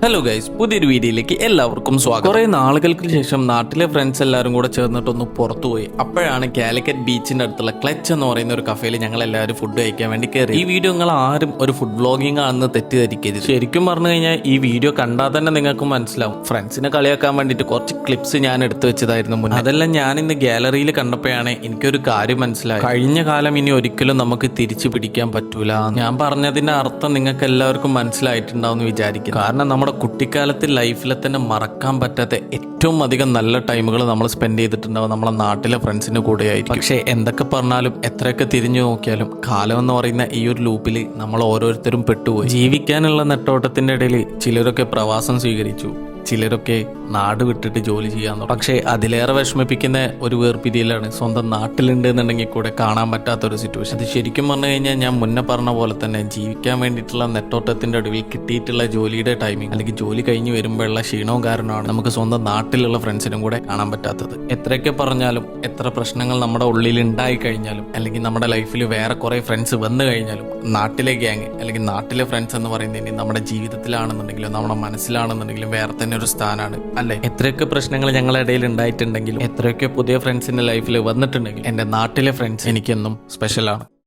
Hello guys, പുതിയൊരു വീഡിയോയിലേക്ക് എല്ലാവർക്കും സ്വാഗതം. കുറെ നാളുകൾക്ക് ശേഷം നാട്ടിലെ ഫ്രണ്ട്സ് എല്ലാവരും കൂടെ ചേർന്നിട്ടൊന്ന് പുറത്തുപോയി. അപ്പോഴാണ് കാലിക്കറ്റ് ബീച്ചിന്റെ അടുത്തുള്ള ക്ലച്ച് എന്ന് പറയുന്ന ഒരു കഫേയിൽ ഞങ്ങൾ എല്ലാവരും ഫുഡ് കഴിക്കാൻ വേണ്ടി കയറി. ഈ വീഡിയോ നിങ്ങൾ ആരും ഒരു ഫുഡ് വ്ളോഗിംഗ് ആണെന്ന് തെറ്റിദ്ധരിക്കരുത്. ശരിക്കും പറഞ്ഞു കഴിഞ്ഞാൽ ഈ വീഡിയോ കണ്ടാൽ തന്നെ നിങ്ങൾക്ക് മനസ്സിലാവും. ഫ്രണ്ട്സിനെ കളിയാക്കാൻ വേണ്ടിയിട്ട് കുറച്ച് ക്ലിപ്സ് ഞാൻ എടുത്തു വെച്ചതായിരുന്നു മുന്നേ. അതെല്ലാം ഞാൻ ഇന്ന് ഗാലറിയിൽ കണ്ടപ്പോഴാണ് എനിക്കൊരു കാര്യം മനസ്സിലായത്. കഴിഞ്ഞ കാലം ഇനി ഒരിക്കലും നമുക്ക് തിരിച്ചു പിടിക്കാൻ പറ്റൂല. ഞാൻ പറഞ്ഞതിന്റെ അർത്ഥം നിങ്ങൾക്ക് എല്ലാവർക്കും മനസ്സിലായിട്ടുണ്ടാവും എന്ന് വിചാരിക്കുന്നു. കാരണം നമ്മുടെ കുട്ടിക്കാലത്ത് ലൈഫിലെ തന്നെ മറക്കാൻ പറ്റാത്ത ഏറ്റവും അധികം നല്ല ടൈമുകൾ നമ്മൾ സ്പെൻഡ് ചെയ്തിട്ടുണ്ടാവും നമ്മളെ നാട്ടിലെ ഫ്രണ്ട്സിന്റെ കൂടെ ആയിരിക്കും. പക്ഷേ എന്തൊക്കെ പറഞ്ഞാലും എത്രയൊക്കെ തിരിഞ്ഞു നോക്കിയാലും കാലം എന്ന് പറയുന്ന ഈ ഒരു ലൂപ്പിൽ നമ്മൾ ഓരോരുത്തരും പെട്ടുപോയി. ജീവിക്കാനുള്ള നെട്ടോട്ടത്തിന്റെ ഇടയിൽ ചിലരൊക്കെ പ്രവാസം സ്വീകരിച്ചു, ചിലരൊക്കെ നാട് വിട്ടിട്ട് ജോലി ചെയ്യാൻ തുടങ്ങി. പക്ഷേ അതിലേറെ വിഷമിപ്പിക്കുന്ന ഒരു വേർപിരിയലാണ് സ്വന്തം നാട്ടിലുണ്ട് എന്നുണ്ടെങ്കിൽ കൂടെ കാണാൻ പറ്റാത്തൊരു സിറ്റുവേഷൻ. അത് ശരിക്കും പറഞ്ഞു കഴിഞ്ഞാൽ ഞാൻ മുന്നേ പറഞ്ഞ പോലെ തന്നെ ജീവിക്കാൻ വേണ്ടിയിട്ടുള്ള നെട്ടോട്ടത്തിന്റെ ഒടുവിൽ കിട്ടിയിട്ടുള്ള ജോലിയുടെ ടൈമിംഗ് അല്ലെങ്കിൽ ജോലി കഴിഞ്ഞ് വരുമ്പോഴുള്ള ക്ഷീണവും കാരണമാണ് നമുക്ക് സ്വന്തം നാട്ടിലുള്ള ഫ്രണ്ട്സിനും കൂടെ കാണാൻ പറ്റാത്തത്. എത്രയൊക്കെ പറഞ്ഞാലും എത്ര പ്രശ്നങ്ങൾ നമ്മുടെ ഉള്ളിൽ ഉണ്ടായി കഴിഞ്ഞാലും അല്ലെങ്കിൽ നമ്മുടെ ലൈഫിൽ വേറെ കുറെ ഫ്രണ്ട്സ് വന്നു കഴിഞ്ഞാലും നാട്ടിലെ ഗ്യാങ് അല്ലെങ്കിൽ നാട്ടിലെ ഫ്രണ്ട്സ് എന്ന് പറയുന്നതിന് നമ്മുടെ ജീവിതത്തിലാണെന്നുണ്ടെങ്കിലും നമ്മുടെ മനസ്സിലാണെന്നുണ്ടെങ്കിലും വേറെ തന്നെ ഒരു സ്ഥാനമാണ് അല്ലെ. എത്രയൊക്കെ പ്രശ്നങ്ങൾ ഞങ്ങളുടെ ഇടയിൽ ഉണ്ടായിട്ടുണ്ടെങ്കിലും എത്രയൊക്കെ പുതിയ ഫ്രണ്ട്സിന്റെ ലൈഫിൽ വന്നിട്ടുണ്ടെങ്കിലും എന്റെ നാട്ടിലെ ഫ്രണ്ട്സ് എനിക്കെന്നും സ്പെഷ്യലാണ്.